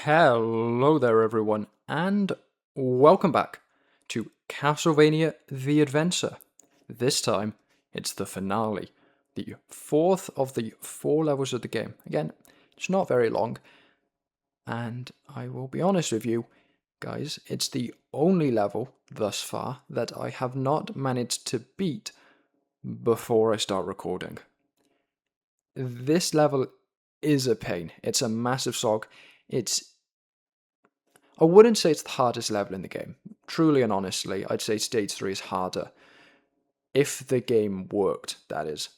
Hello there everyone, and welcome back to Castlevania The Adventure. This time, it's the finale, the fourth of the 4 levels of the game. Again, it's not very long, and I will be honest with you, guys, it's the only level thus far that I have not managed to beat before I start recording. This level is a pain. It's a massive slog. I wouldn't say it's the hardest level in the game. Truly and honestly, I'd say Stage 3 is harder. If the game worked, that is.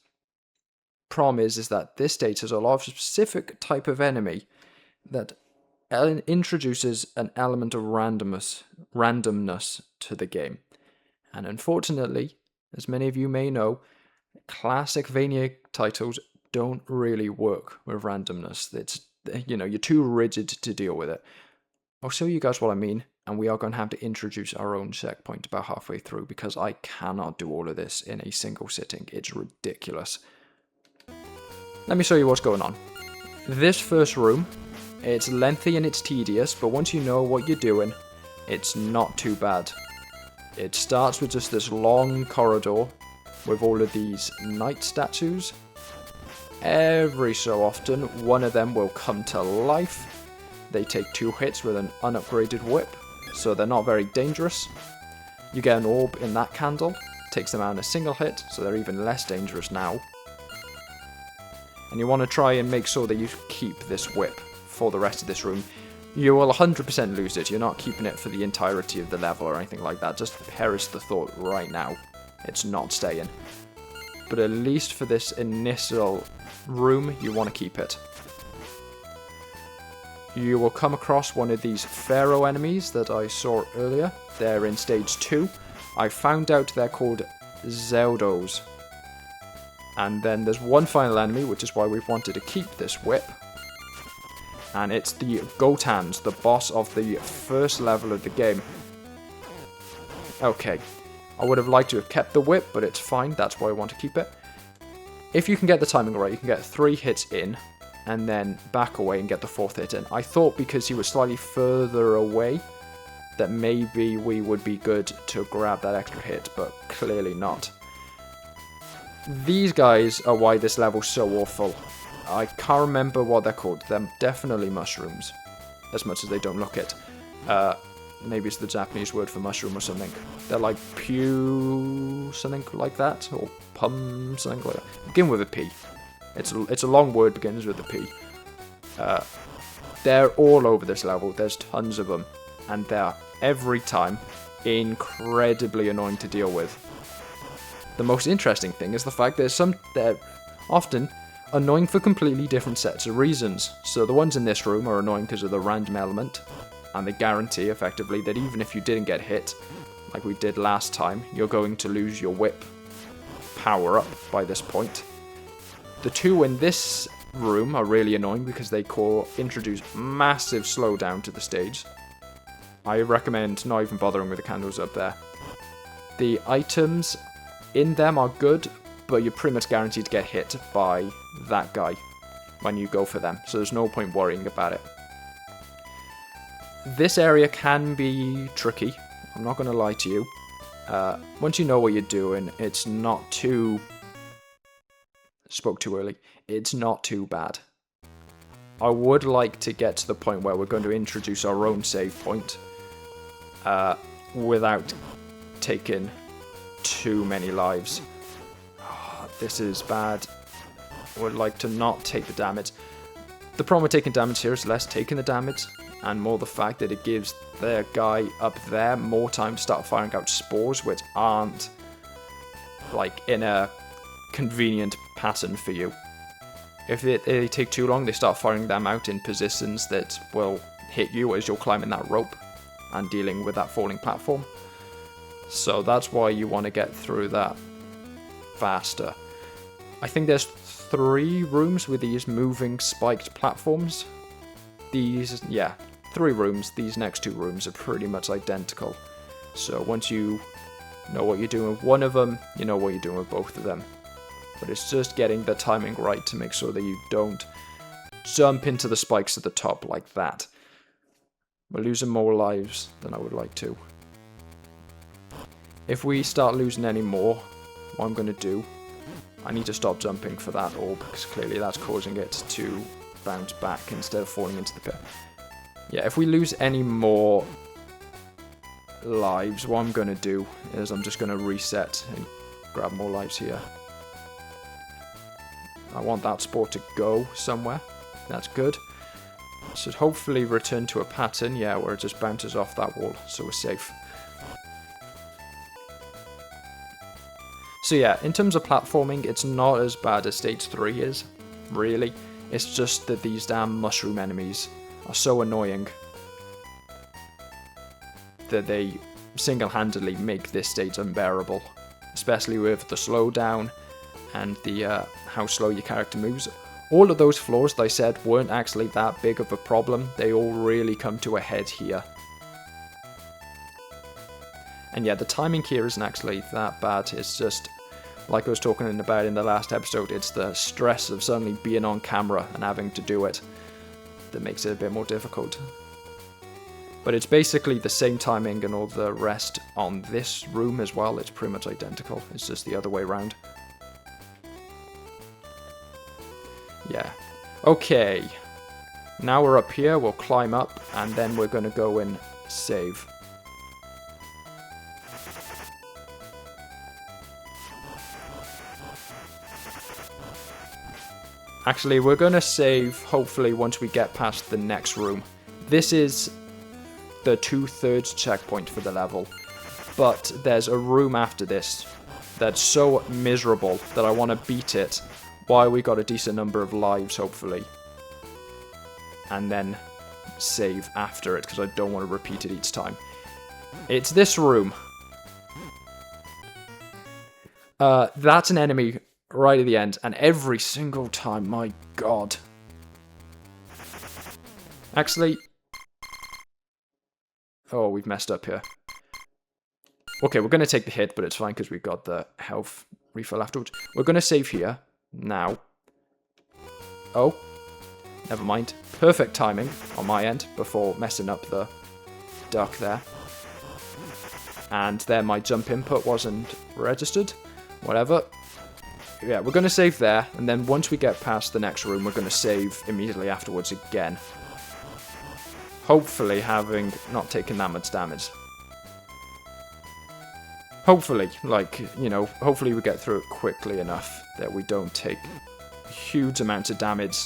Problem is that this stage has a lot of specific type of enemy that introduces an element of randomness to the game. And unfortunately, as many of you may know, classic Vania titles don't really work with randomness. You're too rigid to deal with it. I'll show you guys what I mean, and we are going to have to introduce our own checkpoint about halfway through because I cannot do all of this in a single sitting. It's ridiculous. Let me show you what's going on. This first room, it's lengthy and it's tedious, but once you know what you're doing, it's not too bad. It starts with just this long corridor with all of these knight statues. Every so often, one of them will come to life. They take 2 hits with an unupgraded whip, so they're not very dangerous. You get an orb in that candle, takes them out in a single hit, so they're even less dangerous now. And you want to try and make sure that you keep this whip for the rest of this room. You will 100% lose it, you're not keeping it for the entirety of the level or anything like that, just perish the thought right now. It's not staying. But at least for this initial room, you want to keep it. You will come across one of these Pharaoh enemies that I saw earlier. They're in stage 2. I found out they're called Zeldos. And then there's one final enemy, which is why we've wanted to keep this whip. And it's the Gotans, the boss of the first level of the game. Okay, I would have liked to have kept the whip, but it's fine, that's why I want to keep it. If you can get the timing right, you can get 3 hits in, and then back away and get the 4th hit in. I thought because he was slightly further away that maybe we would be good to grab that extra hit, but clearly not. These guys are why this level's so awful. I can't remember what they're called. They're definitely mushrooms, as much as they don't look it. Maybe it's the Japanese word for mushroom or something. They're like pew, something like that, or pum, something like that. Begin with a P. It's a long word, begins with a P. They're all over this level. There's tons of them, and they're every time incredibly annoying to deal with. The most interesting thing is the fact that they're often annoying for completely different sets of reasons. So the ones in this room are annoying because of the random element, and they guarantee effectively that even if you didn't get hit, like we did last time, you're going to lose your whip power up by this point. The 2 in this room are really annoying because they introduce massive slowdown to the stage. I recommend not even bothering with the candles up there. The items in them are good, but you're pretty much guaranteed to get hit by that guy when you go for them, so there's no point worrying about it. This area can be tricky, I'm not going to lie to you. Once you know what you're doing, it's not too... Spoke too early. It's not too bad. I would like to get to the point where we're going to introduce our own save point without taking too many lives. Oh, this is bad. I would like to not take the damage. The problem with taking damage here is less taking the damage and more the fact that it gives the guy up there more time to start firing out spores, which aren't like in a convenient pattern for you. If they take too long, they start firing them out in positions that will hit you as you're climbing that rope and dealing with that falling platform. So that's why you want to get through that faster. I think there's 3 rooms with these moving spiked platforms. 3 rooms. These next 2 rooms are pretty much identical. So once you know what you're doing with one of them, you know what you're doing with both of them. But it's just getting the timing right to make sure that you don't jump into the spikes at the top like that. We're losing more lives than I would like to. If we start losing any more, what I'm going to do, I need to stop jumping for that orb, because clearly that's causing it to bounce back instead of falling into the pit. Yeah, if we lose any more lives, what I'm going to do is I'm just going to reset and grab more lives here. I want that spore to go somewhere. That's good. Should hopefully return to a pattern, yeah, where it just bounces off that wall, so we're safe. So yeah, in terms of platforming, it's not as bad as Stage 3 is, really. It's just that these damn mushroom enemies are so annoying that they single-handedly make this stage unbearable. Especially with the slowdown and the how slow your character moves. All of those flaws that I said weren't actually that big of a problem. They all really come to a head here. And yeah, the timing here isn't actually that bad. It's just, like I was talking about in the last episode, it's the stress of suddenly being on camera and having to do it that makes it a bit more difficult. But it's basically the same timing and all the rest on this room as well. It's pretty much identical. It's just the other way around. Yeah. Okay. Now we're up here. We'll climb up and then we're going to go and save. Actually, we're going to save, hopefully, once we get past the next room. This is the 2/3 checkpoint for the level. But there's a room after this that's so miserable that I want to beat it while we got a decent number of lives, hopefully. And then save after it, because I don't want to repeat it each time. It's this room. That's an enemy right at the end, and every single time, my god. Actually... Oh, we've messed up here. Okay, we're going to take the hit, but it's fine because we've got the health refill afterwards. We're going to save here, now. Oh, never mind. Perfect timing on my end before messing up the duck there. And there my jump input wasn't registered. Whatever. Yeah, we're going to save there, and then once we get past the next room, we're going to save immediately afterwards again. Hopefully having not taken that much damage. Hopefully, like, you know, hopefully we get through it quickly enough that we don't take huge amounts of damage.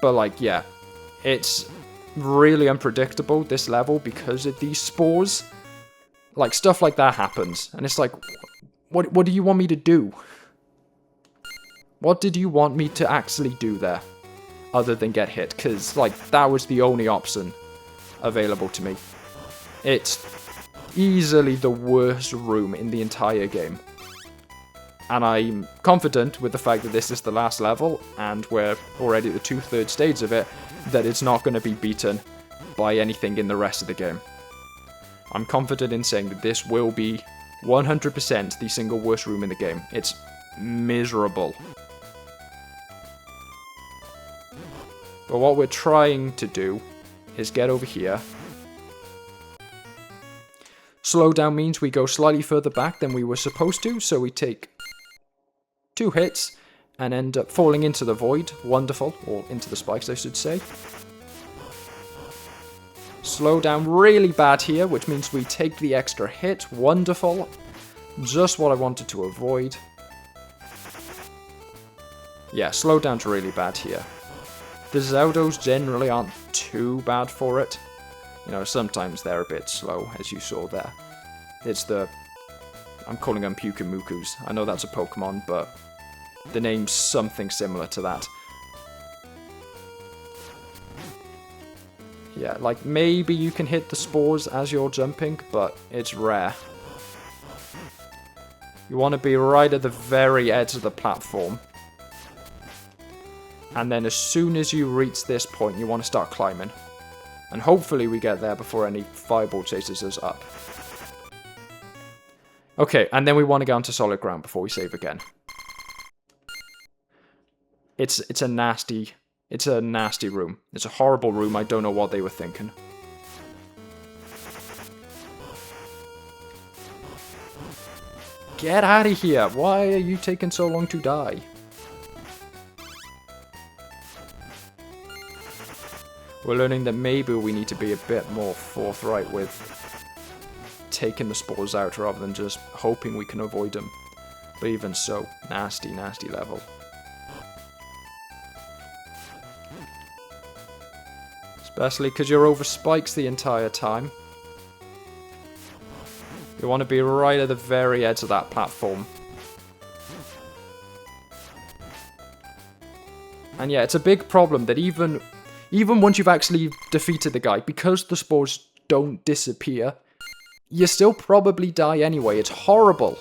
But, like, yeah, it's really unpredictable, this level, because of these spores. Like, stuff like that happens, and it's like, what do you want me to do? What did you want me to actually do there? Other than get hit, because, like, that was the only option available to me. It's easily the worst room in the entire game. And I'm confident with the fact that this is the last level, and we're already at the 2/3 stage of it, that it's not going to be beaten by anything in the rest of the game. I'm confident in saying that this will be 100% the single worst room in the game. It's miserable. But what we're trying to do is get over here. Slowdown means we go slightly further back than we were supposed to, so we take 2 hits and end up falling into the void. Wonderful. Or into the spikes, I should say. Slow down really bad here, which means we take the extra hit. Wonderful. Just what I wanted to avoid. Yeah, slowdown's really bad here. The Zeldos generally aren't too bad for it. You know, sometimes they're a bit slow, as you saw there. It's the... I'm calling them Pukamukus. I know that's a Pokemon, but the name's something similar to that. Yeah, like, maybe you can hit the spores as you're jumping, but it's rare. You want to be right at the very edge of the platform. And then as soon as you reach this point, you want to start climbing. And hopefully we get there before any fireball chases us up. Okay, and then we want to get onto solid ground before we save again. It's a nasty room. It's a horrible room. I don't know what they were thinking. Get out of here! Why are you taking so long to die? We're learning that maybe we need to be a bit more forthright with taking the spores out rather than just hoping we can avoid them. But even so, nasty, nasty level. Especially because you're over spikes the entire time. You want to be right at the very edge of that platform. And yeah, it's a big problem that even once you've actually defeated the guy, because the spores don't disappear, you still probably die anyway. It's horrible.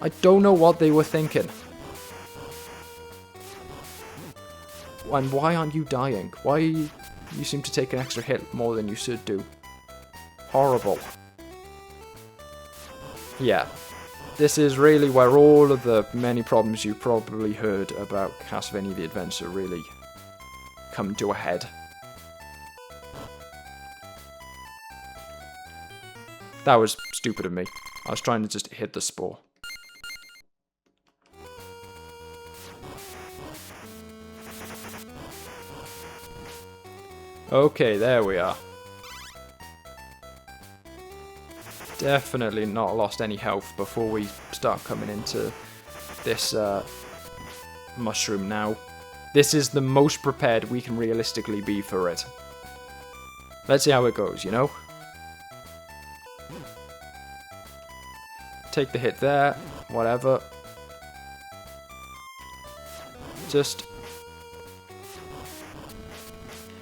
I don't know what they were thinking. And why aren't you dying? Why you seem to take an extra hit more than you should do? Horrible. Yeah. This is really where all of the many problems you probably heard about Castlevania the Adventure really come to a head. That was stupid of me. I was trying to just hit the spore. Okay, there we are. Definitely not lost any health before we start coming into this mushroom now. This is the most prepared we can realistically be for it. Let's see how it goes, you know? Take the hit there, whatever. Just...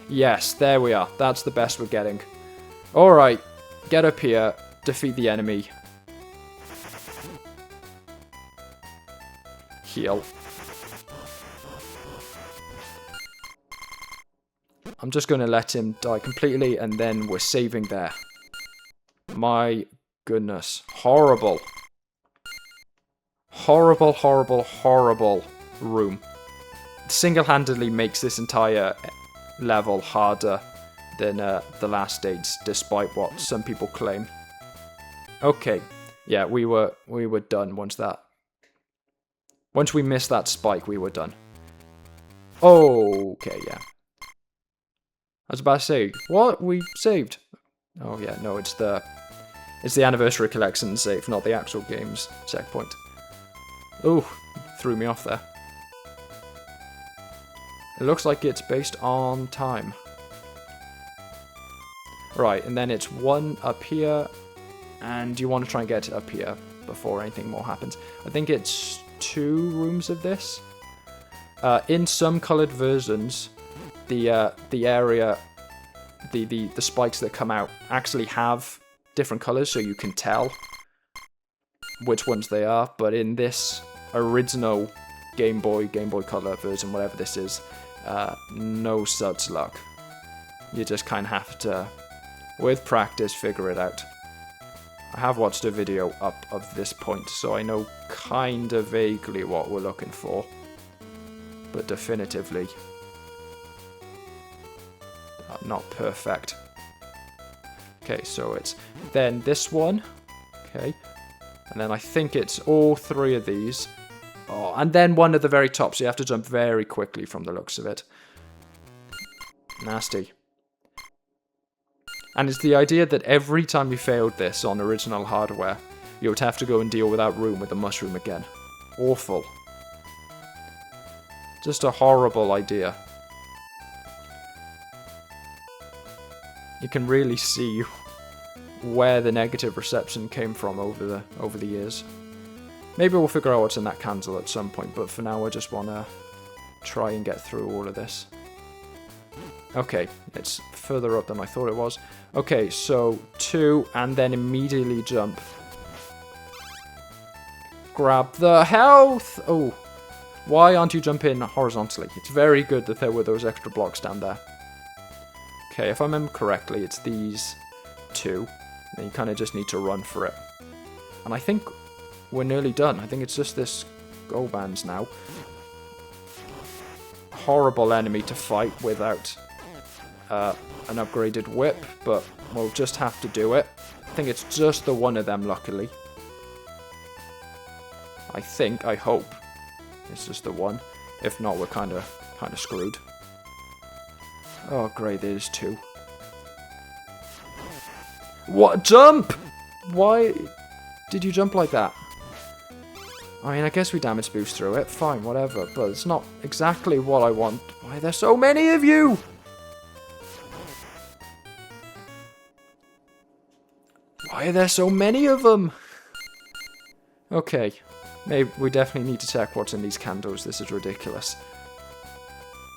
Yes, there we are. That's the best we're getting. Alright, get up here, defeat the enemy. Heal. I'm just going to let him die completely, and then we're saving there. My goodness. Horrible. Horrible, horrible, horrible room. Single-handedly makes this entire level harder than the last stage, despite what some people claim. Okay. Yeah, we were done once we missed that spike, we were done. Okay, yeah. I was about to say, what? We saved? Oh yeah, no, it's the Anniversary Collection save, not the actual game's checkpoint. Ooh, threw me off there. It looks like it's based on time. Right, and then it's one up here, and you want to try and get up here before anything more happens. I think it's 2 rooms of this. In some coloured versions, the area, the spikes that come out actually have different colours, so you can tell which ones they are. But in this original Game Boy Color version, whatever this is, no such luck. You just kind of have to, with practice, figure it out. I have watched a video up of this point, so I know kind of vaguely what we're looking for, but definitively not perfect. Okay, so it's then this one, okay, and then I think it's all 3 of these. Oh, and then one at the very top, so you have to jump very quickly from the looks of it. Nasty. And it's the idea that every time you failed this on original hardware, you would have to go and deal with that room with the mushroom again. Awful. Just a horrible idea. You can really see where the negative reception came from over the years. Maybe we'll figure out what's in that candle at some point, but for now I just want to try and get through all of this. Okay, it's further up than I thought it was. Okay, so 2, and then immediately jump. Grab the health! Oh, why aren't you jumping horizontally? It's very good that there were those extra blocks down there. Okay, if I remember correctly, it's these 2. And you kind of just need to run for it. And I think we're nearly done. I think it's just this go bands now. Horrible enemy to fight without an upgraded whip, but we'll just have to do it. I think it's just the one of them, luckily. I think, I hope, it's just the one. If not, we're kind of screwed. Oh, great, there's 2. What? Jump! Why did you jump like that? I mean, I guess we damage boost through it. Fine, whatever. But it's not exactly what I want. Why are there so many of you? Why are there so many of them? Okay. Maybe we definitely need to check what's in these candles. This is ridiculous.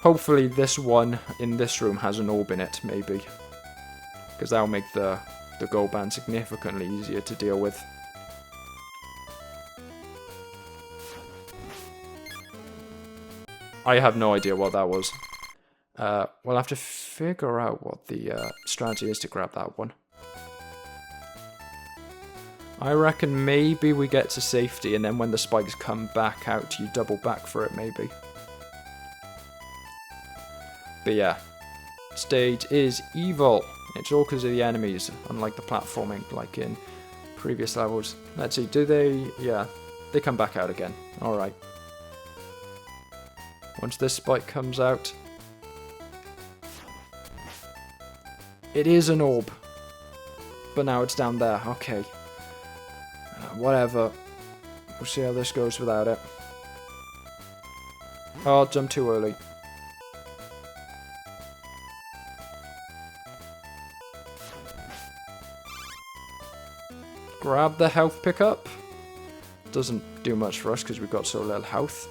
Hopefully this one in this room has an orb in it, maybe. Because that'll make the gold band significantly easier to deal with. I have no idea what that was. We'll have to figure out what the strategy is to grab that one. I reckon maybe we get to safety, and then when the spikes come back out, you double back for it, maybe. But yeah, stage is evil. It's all because of the enemies, unlike the platforming, like in previous levels. Let's see, do they... yeah, they come back out again. Alright. Once this spike comes out... it is an orb. But now it's down there, okay. Whatever. We'll see how this goes without it. Oh, jumped too early. Grab the health pickup. Doesn't do much for us because we've got so little health.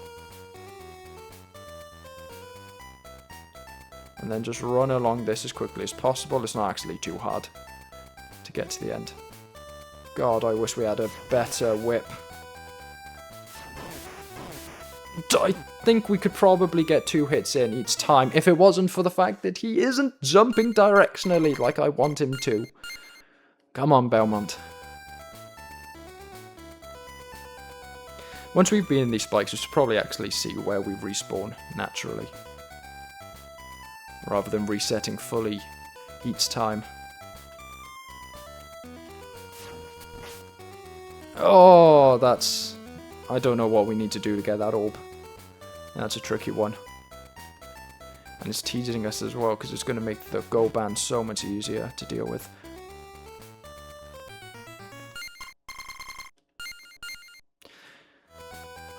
And then just run along this as quickly as possible. It's not actually too hard to get to the end. God, I wish we had a better whip. I think we could probably get 2 hits in each time if it wasn't for the fact that he isn't jumping directionally like I want him to. Come on, Belmont. Once we've been in these spikes, we should probably actually see where we respawn naturally, rather than resetting fully each time. Oh, that's... I don't know what we need to do to get that orb. That's a tricky one. And it's teasing us as well, because it's going to make the gold band so much easier to deal with.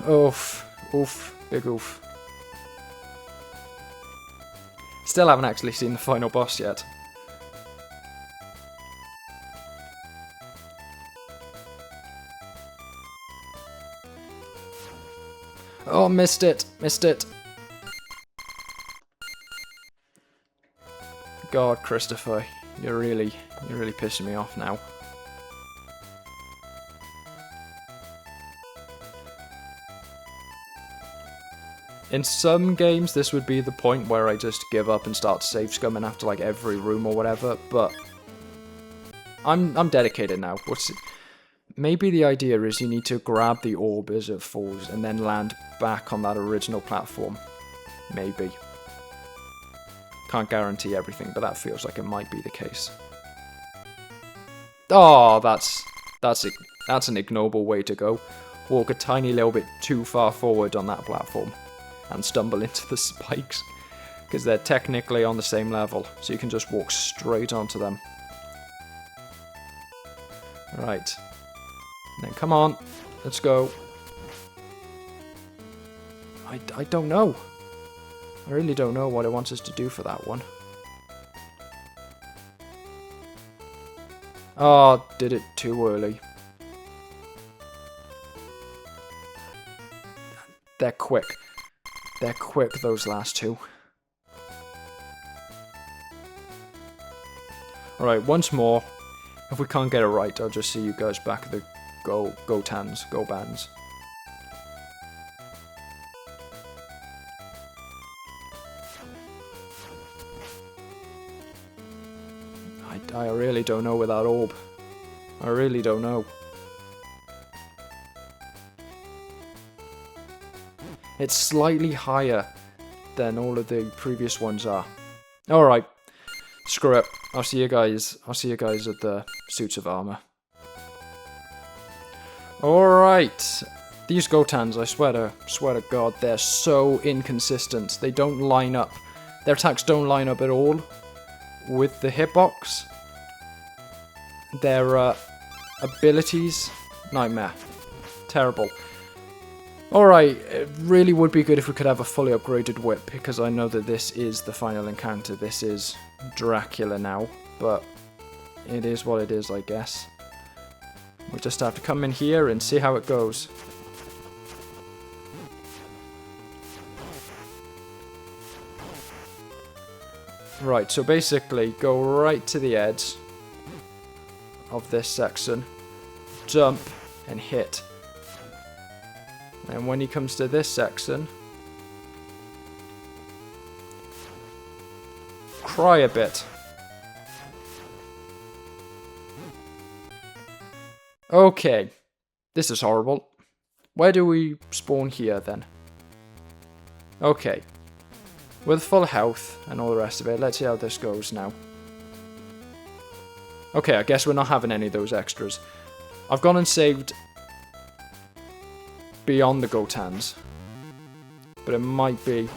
Oof. Oof. Big oof. Still haven't actually seen the final boss yet. Oh, missed it. Missed it. God, Christopher, you're really pissing me off now. In some games, this would be the point where I just give up and start save scumming after like every room or whatever, but I'm dedicated now. Maybe the idea is you need to grab the orb as it falls and then land back on that original platform. Maybe. Can't guarantee everything, but that feels like it might be the case. Oh, that's an ignoble way to go. Walk a tiny little bit too far forward on that platform and stumble into the spikes, because they're technically on the same level, so you can just walk straight onto them. Right. Then come on, let's go. I don't know. I really don't know what it wants us to do for that one. Oh, did it too early. They're quick. They're quick, those last two. Alright, once more. If we can't get it right, I'll just see you guys back at the go bands. I really don't know with that orb. I really don't know. It's slightly higher than all of the previous ones are. Alright. Screw it. I'll see you guys at the suits of armor. Alright. These Gotans, I swear to God, they're so inconsistent. They don't line up. Their attacks don't line up at all with the hitbox. Their abilities, nightmare. Terrible. Alright, it really would be good if we could have a fully upgraded whip, because I know that this is the final encounter. This is Dracula now, but it is what it is, I guess. We just have to come in here and see how it goes. Right, so basically, go right to the edge of this section, jump, and hit. And when he comes to this section, cry a bit. Okay, this is horrible. Where do we spawn here then? Okay, with full health and all the rest of it, let's see how this goes now. Okay, I guess we're not having any of those extras. I've gone and saved beyond the Gotans, but it might be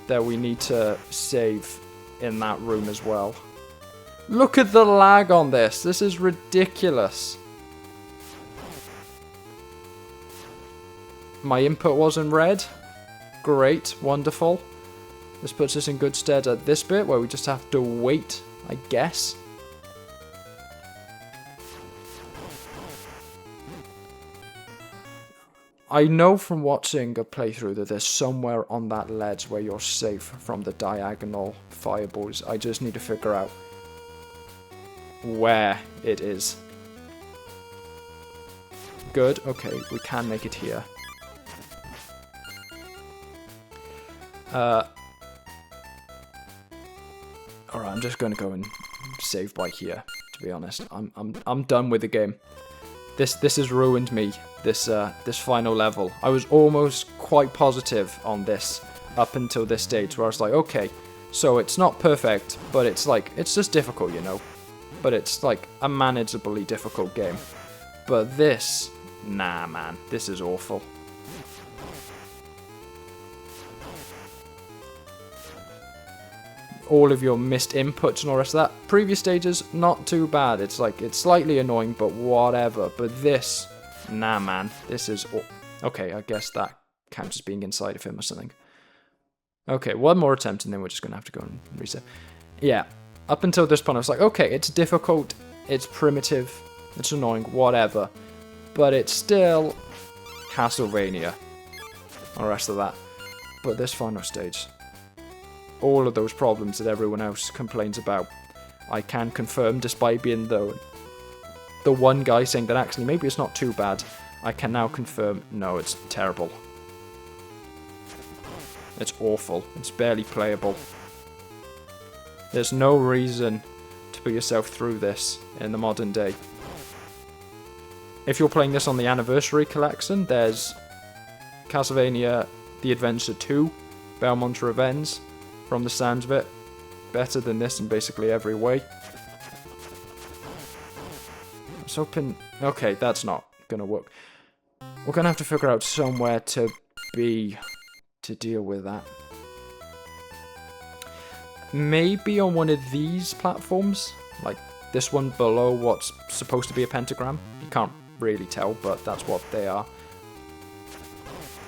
that we need to save in that room as well. Look at the lag on this. This is ridiculous. My input wasn't red. Great, wonderful. This puts us in good stead at this bit where we just have to wait, I guess. I know from watching a playthrough that there's somewhere on that ledge where you're safe from the diagonal fireballs. I just need to figure out where it is. Good, okay, we can make it here. Alright, I'm just gonna go and save by here, to be honest. I'm done with the game. This has ruined me, this final level. I was almost quite positive on this up until this stage where I was like, okay, so it's not perfect, but it's like, it's just difficult, you know. But it's like a manageably difficult game. But this, nah man, this is awful. All of your missed inputs and all the rest of that. Previous stages, not too bad. It's like, it's slightly annoying, but whatever. But this, nah man, this is... Okay, I guess that counts as being inside of him or something. Okay, one more attempt and then we're just going to have to go and reset. Yeah, up until this point I was like, okay, it's difficult, it's primitive, it's annoying, whatever. But it's still Castlevania. All the rest of that. But this final stage... all of those problems that everyone else complains about, I can confirm, despite being the one guy saying that actually maybe it's not too bad, I can now confirm, no, it's terrible. It's awful. It's barely playable. There's no reason to put yourself through this in the modern day. If you're playing this on the Anniversary Collection, there's Castlevania The Adventure 2, Belmont Revenge. From the sounds of it, better than this in basically every way. I was hoping... Okay, that's not gonna work. We're gonna have to figure out somewhere to be to deal with that. Maybe on one of these platforms, like this one below what's supposed to be a pentagram. You can't really tell, but that's what they are.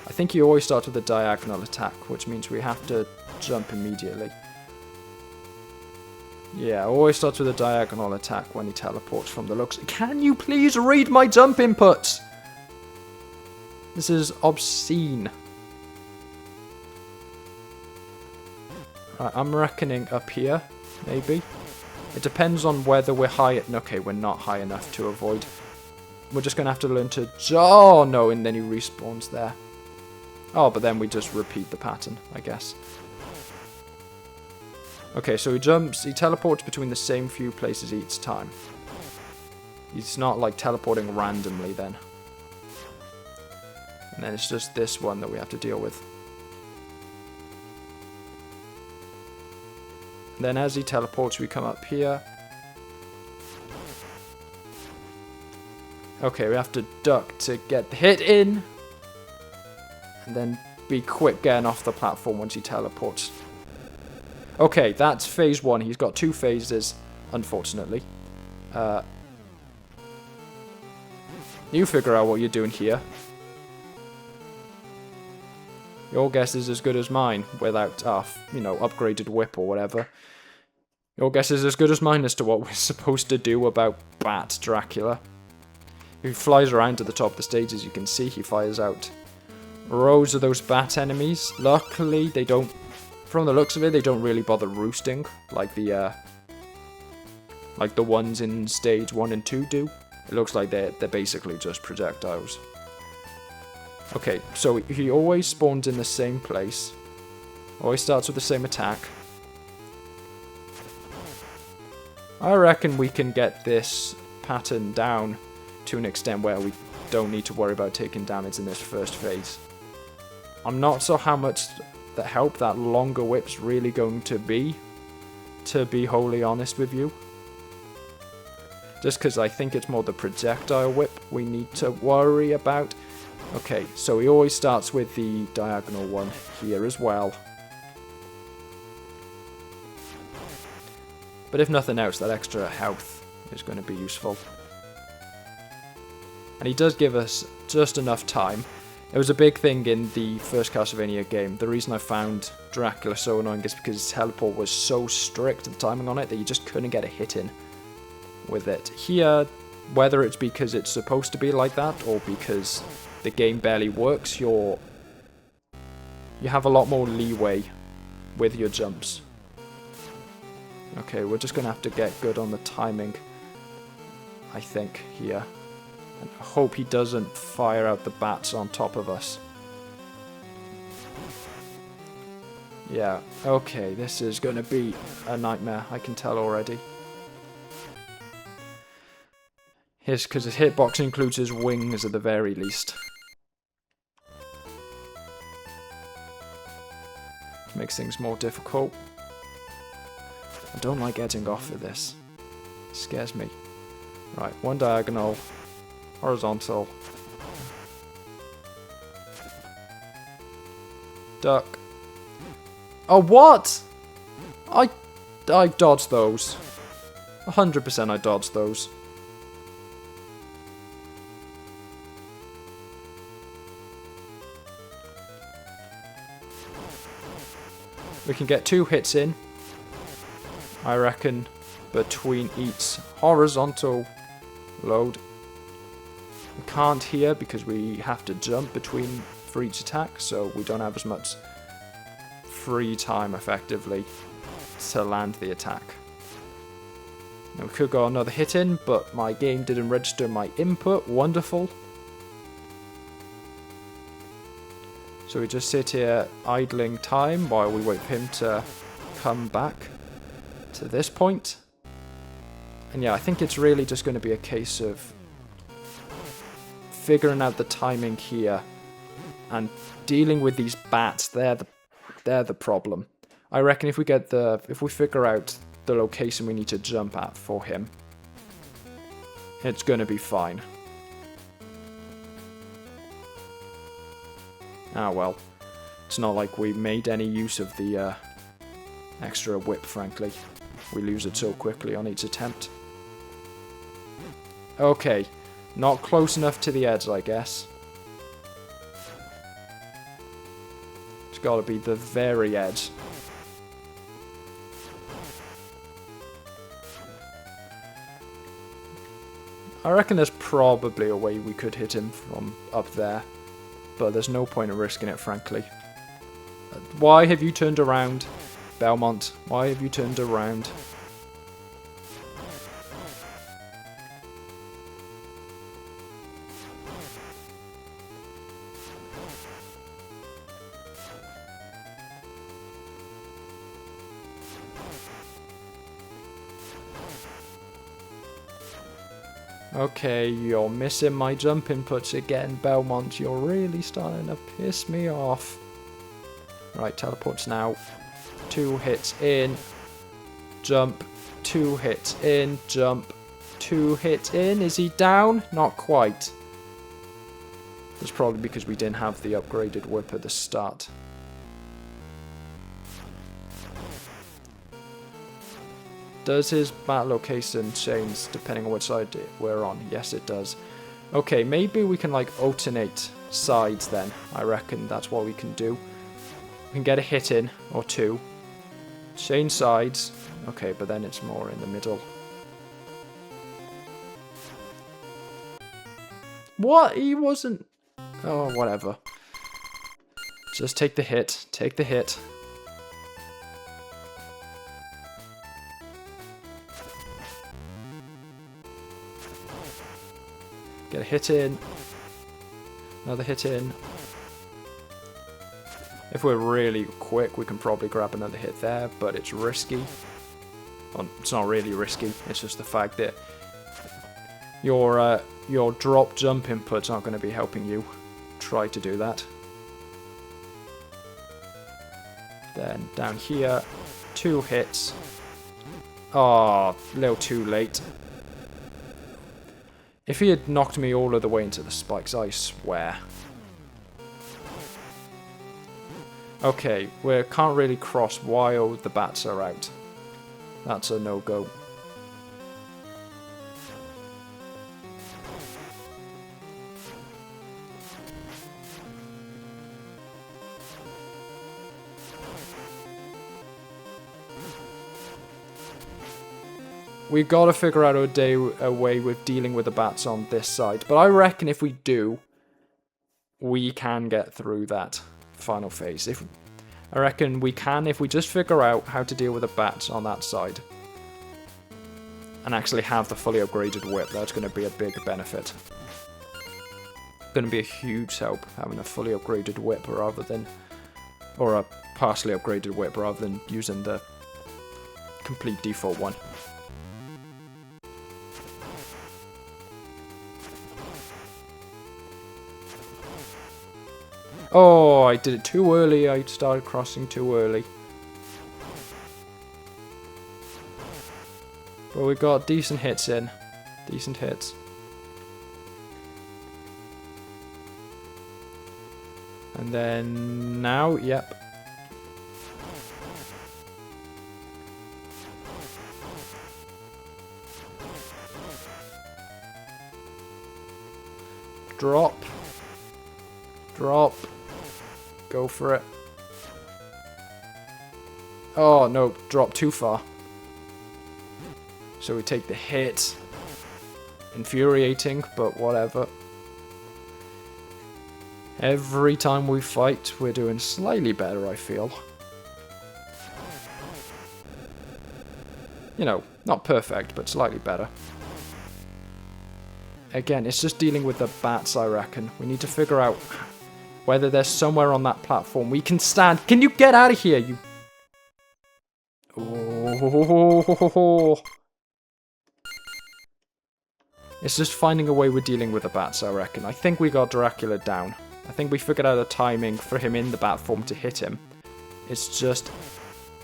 I think you always start with a diagonal attack, which means we have to jump immediately. Yeah, always starts with a diagonal attack when he teleports from the looks. Can you please read my jump inputs? This is obscene. Right, I'm reckoning up here, maybe. It depends on whether we're high... Okay, we're not high enough to avoid. We're just going to have to learn to... Oh, no, and then he respawns there. Oh, but then we just repeat the pattern, I guess. Okay, so he teleports between the same few places each time. He's not like teleporting randomly then. And then it's just this one that we have to deal with. And then as he teleports, we come up here. Okay, we have to duck to get the hit in. And then be quick getting off the platform once he teleports. Okay, that's phase 1. He's got 2 phases, unfortunately. You figure out what you're doing here. Your guess is as good as mine without, upgraded whip or whatever. Your guess is as good as mine as to what we're supposed to do about Bat Dracula. He flies around to the top of the stage, as you can see. He fires out rows of those bat enemies. Luckily, they don't, from the looks of it, they don't really bother roosting like the ones in stage 1 and 2 do. It looks like they're basically just projectiles. Okay, so he always spawns in the same place. Always starts with the same attack. I reckon we can get this pattern down to an extent where we don't need to worry about taking damage in this first phase. I'm not sure how much the help that longer whip's really going to be wholly honest with you. Just because I think it's more the projectile whip we need to worry about. Okay, so he always starts with the diagonal one here as well. But if nothing else, that extra health is going to be useful. And he does give us just enough time. It was a big thing in the first Castlevania game. The reason I found Dracula so annoying is because his teleport was so strict, the timing on it, that you just couldn't get a hit in with it. Here, whether it's because it's supposed to be like that or because the game barely works, you have a lot more leeway with your jumps. Okay, we're just going to have to get good on the timing, I think, here. And I hope he doesn't fire out the bats on top of us. Yeah, okay, this is going to be a nightmare, I can tell already. Because his hitbox includes his wings at the very least. Makes things more difficult. I don't like edging off of this. It scares me. Right, one diagonal, horizontal, duck. Oh, what? I dodged those. 100% I dodged those. We can get 2 hits in, I reckon, between each horizontal load. We can't here because we have to jump between for each attack, so we don't have as much free time effectively to land the attack. Now we could go another hit in, but my game didn't register my input. Wonderful. So we just sit here idling time while we wait for him to come back to this point. And yeah, I think it's really just going to be a case of figuring out the timing here and dealing with these bats. They're the problem. I reckon if we figure out the location we need to jump at for him, it's going to be fine. Ah well, it's not like we made any use of the extra whip, frankly. We lose it so quickly on each attempt. Okay, not close enough to the edge, I guess. It's got to be the very edge. I reckon there's probably a way we could hit him from up there. But there's no point in risking it, frankly. Why have you turned around, Belmont? Why have you turned around? Okay, you're missing my jump inputs again, Belmont. You're really starting to piss me off. Right, teleports now. 2 hits in. Jump. 2 hits in. Jump. 2 hits in. Is he down? Not quite. That's probably because we didn't have the upgraded whip at the start. Does his battle location change depending on which side we're on? Yes, it does. Okay, maybe we can like alternate sides then. I reckon that's what we can do. We can get a hit in, or 2. Change sides. Okay, but then it's more in the middle. What? He wasn't... Oh, whatever. Just take the hit. Take the hit. Get a hit in. Another hit in. If we're really quick, we can probably grab another hit there, but it's risky. Well, it's not really risky. It's just the fact that your drop jump input's not going to be helping you try to do that. Then down here, 2 hits. Oh, a little too late. If he had knocked me all of the way into the spikes, I swear. Okay, we can't really cross while the bats are out. That's a no-go. We've got to figure out a way with dealing with the bats on this side. But I reckon if we do, we can get through that final phase. I reckon we can if we just figure out how to deal with the bats on that side. And actually have the fully upgraded whip. That's going to be a big benefit. Going to be a huge help having a fully upgraded whip rather than... Or a partially upgraded whip rather than using the complete default one. Oh, I did it too early. I started crossing too early. But we got decent hits in. Decent hits. And then now, yep. Drop. Drop. Go for it. Oh, no. Drop too far. So we take the hit. Infuriating, but whatever. Every time we fight, we're doing slightly better, I feel. You know, not perfect, but slightly better. Again, it's just dealing with the bats, I reckon. We need to figure out whether there's somewhere on that platform we can stand. Can you get out of here, you... Oh. It's just finding a way with dealing with the bats, I reckon. I think we got Dracula down. I think we figured out a timing for him in the bat form to hit him. It's just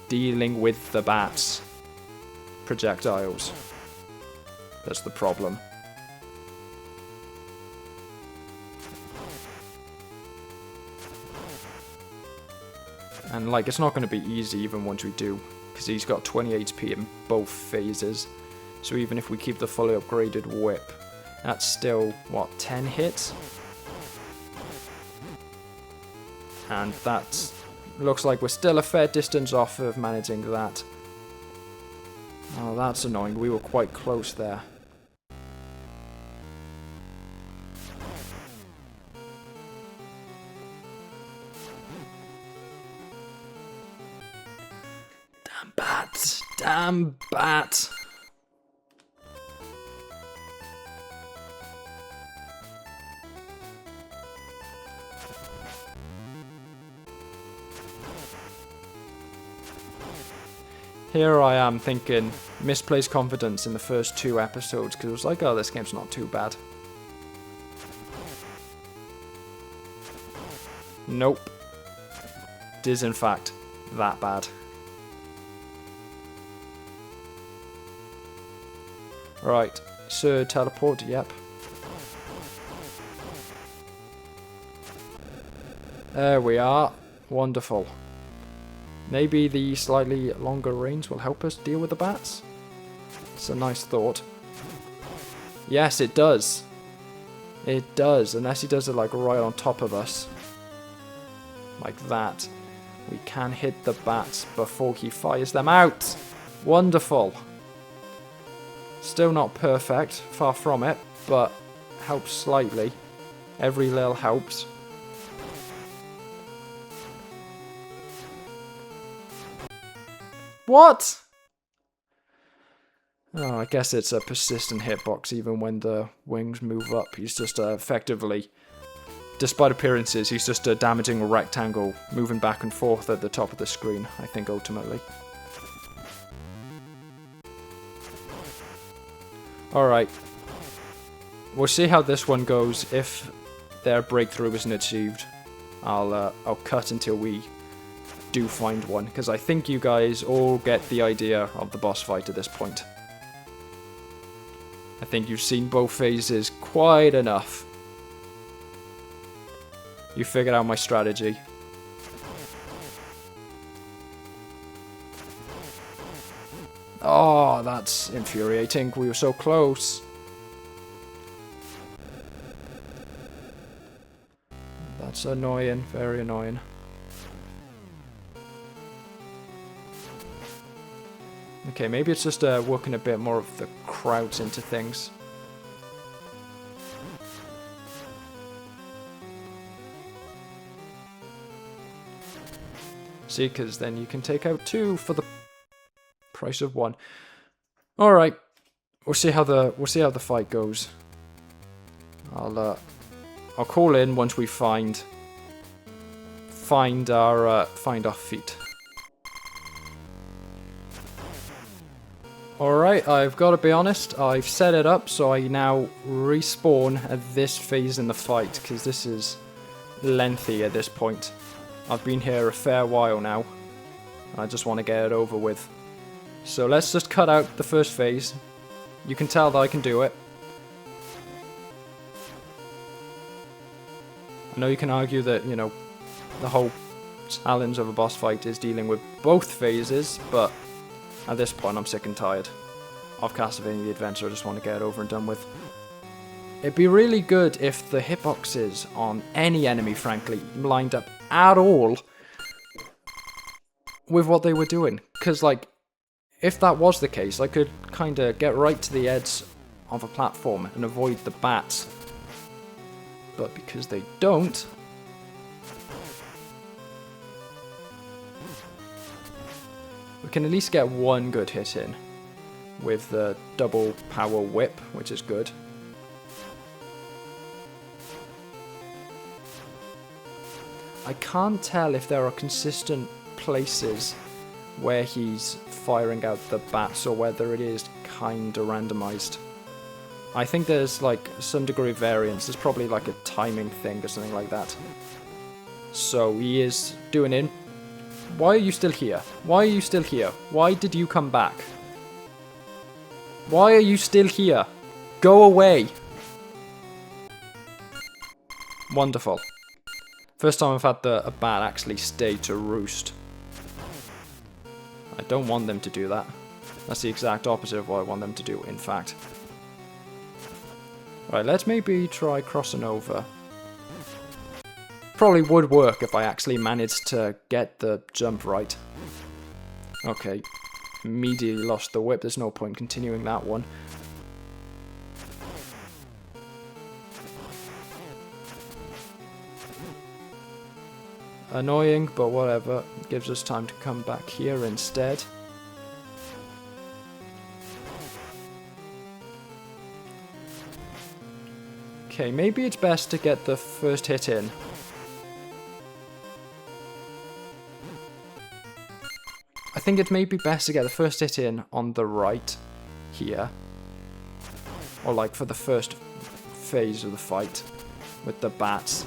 dealing with the bats. Projectiles. That's the problem. And like, it's not going to be easy even once we do, because he's got 20 HP in both phases. So even if we keep the fully upgraded whip, that's still, what, 10 hits? And that looks like we're still a fair distance off of managing that. Oh, that's annoying. We were quite close there. Damn bat! Damn bat! Here I am thinking misplaced confidence in the first 2 episodes because it was like, oh, this game's not too bad. Nope. It is in fact that bad. Right, Sir teleport, yep. There we are. Wonderful. Maybe the slightly longer range will help us deal with the bats? It's a nice thought. Yes, it does. It does, unless he does it like right on top of us. Like that. We can hit the bats before he fires them out. Wonderful. Still not perfect, far from it, but helps slightly. Every little helps. What? Oh, I guess it's a persistent hitbox even when the wings move up. He's just effectively, despite appearances, he's just damaging a rectangle, moving back and forth at the top of the screen, I think, ultimately. Alright. We'll see how this one goes. If their breakthrough isn't achieved, I'll cut until we do find one, because I think you guys all get the idea of the boss fight at this point. I think you've seen both phases quite enough. You figured out my strategy. Oh, that's infuriating. We were so close. That's annoying. Very annoying. Okay, maybe it's just working a bit more of the crowds into things. See, because then you can take out 2 for the price of 1. All right, we'll see how the fight goes. I'll call in once we find our feet. Alright, I've got to be honest, I've set it up so I now respawn at this phase in the fight, because this is lengthy at this point. I've been here a fair while now. I just want to get it over with. So let's just cut out the first phase. You can tell that I can do it. I know you can argue that, you know, the whole challenge of a boss fight is dealing with both phases, but at this point I'm sick and tired of Castlevania the Adventure. I just want to get it over and done with. It'd be really good if the hitboxes on any enemy, frankly, lined up at all with what they were doing. Because, like, if that was the case, I could kind of get right to the edge of a platform and avoid the bats. But because they don't, we can at least get one good hit in with the double power whip, which is good. I can't tell if there are consistent places where he's firing out the bats or whether it is kinda randomized. I think there's like some degree of variance. There's probably like a timing thing or something like that. So he is doing it. Why are you still here? Why are you still here? Why did you come back? Why are you still here? Go away! Wonderful. First time I've had a bat actually stay to roost. I don't want them to do that. That's the exact opposite of what I want them to do, in fact. Right, let's maybe try crossing over. Probably would work if I actually managed to get the jump right. Okay. Immediately lost the whip. There's no point continuing that one. Annoying, but whatever. It gives us time to come back here instead. Okay, maybe it's best to get the first hit in. I think it may be best to get the first hit in on the right here. Or like for the first phase of the fight with the bats.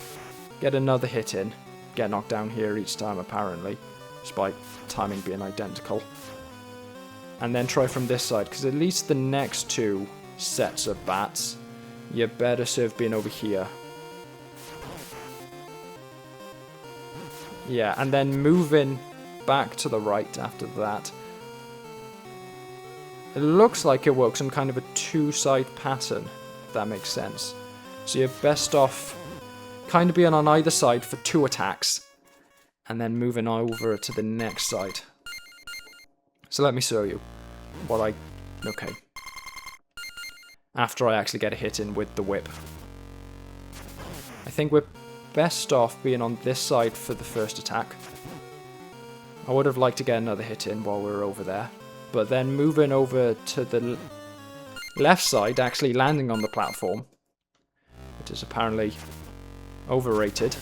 Get another hit in. Get knocked down here each time apparently, despite timing being identical. And then try from this side, because at least the next two sets of bats, you're better served being over here. Yeah, and then moving back to the right after that. It looks like it works on kind of a two-side pattern, if that makes sense. So you're best off kind of being on either side for 2 attacks, and then moving over to the next side. So let me show you what I... Okay. After I actually get a hit in with the whip. I think we're best off being on this side for the first attack. I would have liked to get another hit in while we were over there. But then moving over to the left side, actually landing on the platform, which is apparently overrated.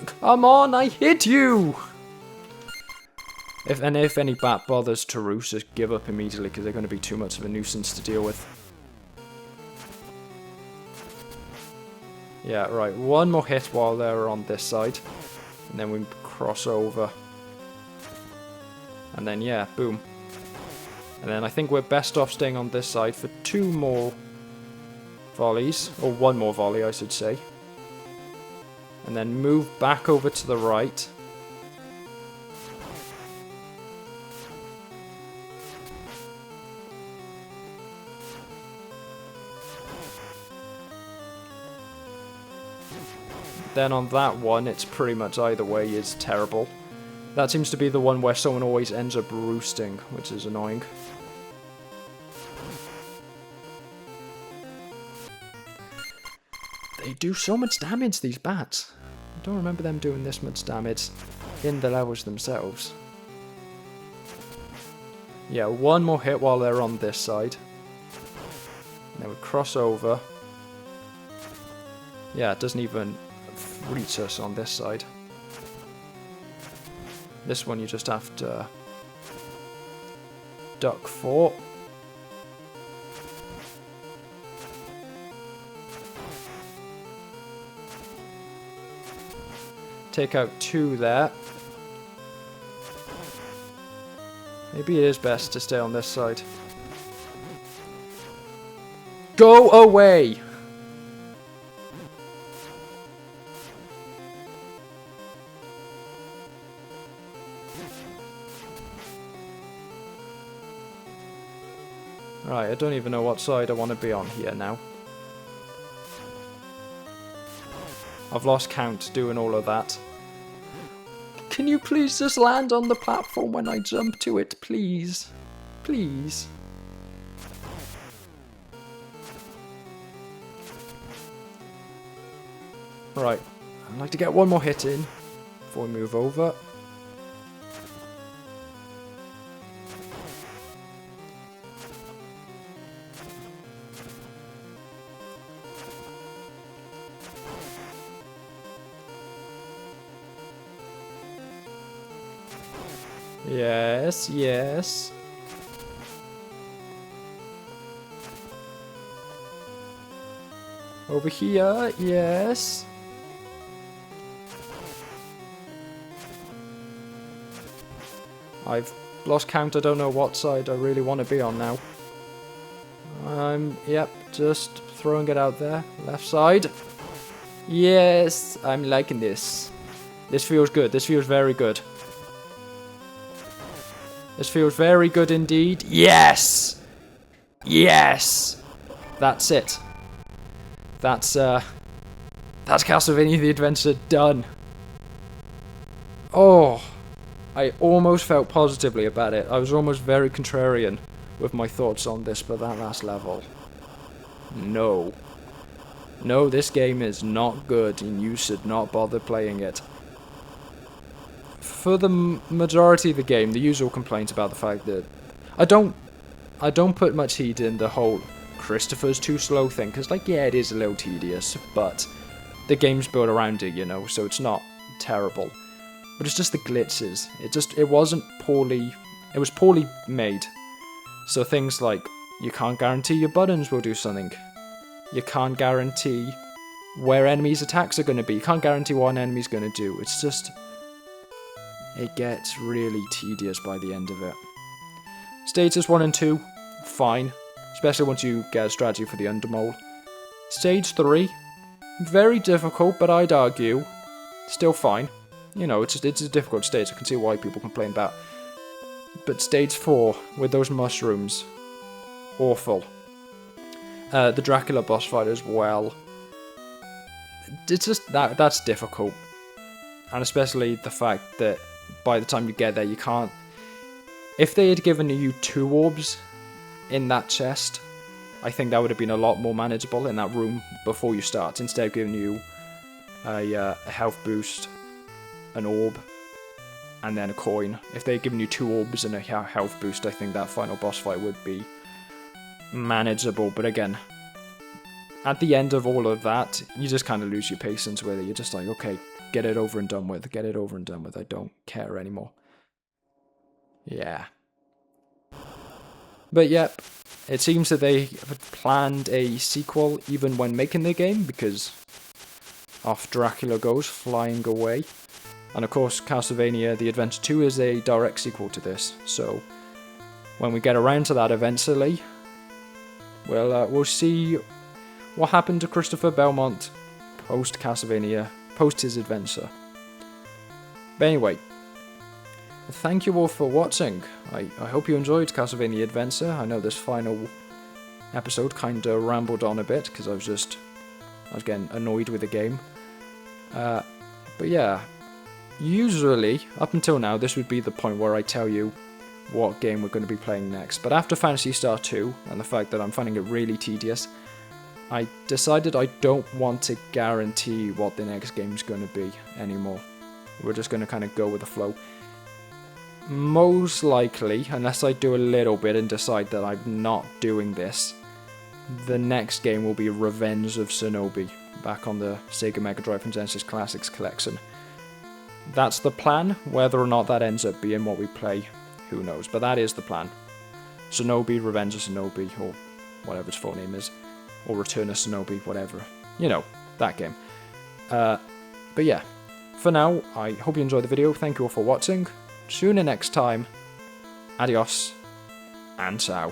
Come on, I hit you! If any bat bothers to roost, just give up immediately because they're going to be too much of a nuisance to deal with. Yeah, right, one more hit while they're on this side, and then we cross over. And then, yeah, boom. And then I think we're best off staying on this side for 2 more volleys, or 1 more volley, I should say. And then move back over to the right. Then on that one, it's pretty much either way is terrible. That seems to be the one where someone always ends up roosting, which is annoying. They do so much damage, these bats. I don't remember them doing this much damage in the levels themselves. Yeah, 1 more hit while they're on this side. And then we cross over. Yeah, it doesn't even reach us on this side. This one you just have to duck for. Take out 2 there. Maybe it is best to stay on this side. Go away! Right, I don't even know what side I want to be on here now. I've lost count doing all of that. Can you please just land on the platform when I jump to it, please? Please. Right, I'd like to get 1 more hit in before we move over. Yes, yes. Over here, yes. I've lost count, I don't know what side I really want to be on now. Yep, just throwing it out there. Left side. Yes, I'm liking this. This feels good, this feels very good. This feels very good indeed. Yes! Yes! That's it. That's Castlevania the Adventure done. Oh, I almost felt positively about it. I was almost very contrarian with my thoughts on this, but that last level. No. No, this game is not good, and you should not bother playing it. For the majority of the game, the usual complaint about the fact that I don't put much heed in the whole Christopher's too slow thing, because like, yeah, it is a little tedious, but the game's built around it, you know, so it's not terrible. But it's just the glitches. It was poorly made. So things like, you can't guarantee your buttons will do something. You can't guarantee where enemies' attacks are going to be. You can't guarantee what an enemy's going to do. It's just... it gets really tedious by the end of it. Stages 1 and 2, fine. Especially once you get a strategy for the Undermole. Stage 3, very difficult, but I'd argue still fine. You know, it's a difficult stage. I can see why people complain about. But stage 4, with those mushrooms, awful. The Dracula boss fight as well. It's just that's difficult, and especially the fact that by the time you get there, you can't. If they had given you 2 orbs in that chest, I think that would have been a lot more manageable in that room before you start. Instead of giving you a health boost, an orb, and then a coin. If they had given you 2 orbs and a health boost, I think that final boss fight would be manageable. But again, at the end of all of that, you just kind of lose your patience with it. You're just like, okay, get it over and done with. Get it over and done with. I don't care anymore. Yeah. But yep, it seems that they planned a sequel even when making the game, because off Dracula goes, flying away. And of course, Castlevania The Adventure 2 is a direct sequel to this, so when we get around to that eventually, we'll see what happened to Christopher Belmont post Castlevania, post his adventure. But anyway, thank you all for watching. I hope you enjoyed Castlevania Adventure. I know this final episode kind of rambled on a bit because I was getting annoyed with the game. But yeah, usually, up until now, this would be the point where I tell you what game we're going to be playing next. But after Phantasy Star 2, and the fact that I'm finding it really tedious, I decided I don't want to guarantee what the next game's going to be anymore. We're just going to kind of go with the flow. Most likely, unless I do a little bit and decide that I'm not doing this, the next game will be Revenge of Shinobi, back on the Sega Mega Drive and Genesis Classics collection. That's the plan. Whether or not that ends up being what we play, who knows, but that is the plan. Shinobi, Revenge of Shinobi, or whatever its full name is, or Return of Shinobi, whatever. You know, that game. But yeah, for now, I hope you enjoyed the video. Thank you all for watching. Tune in next time. Adios, and ciao.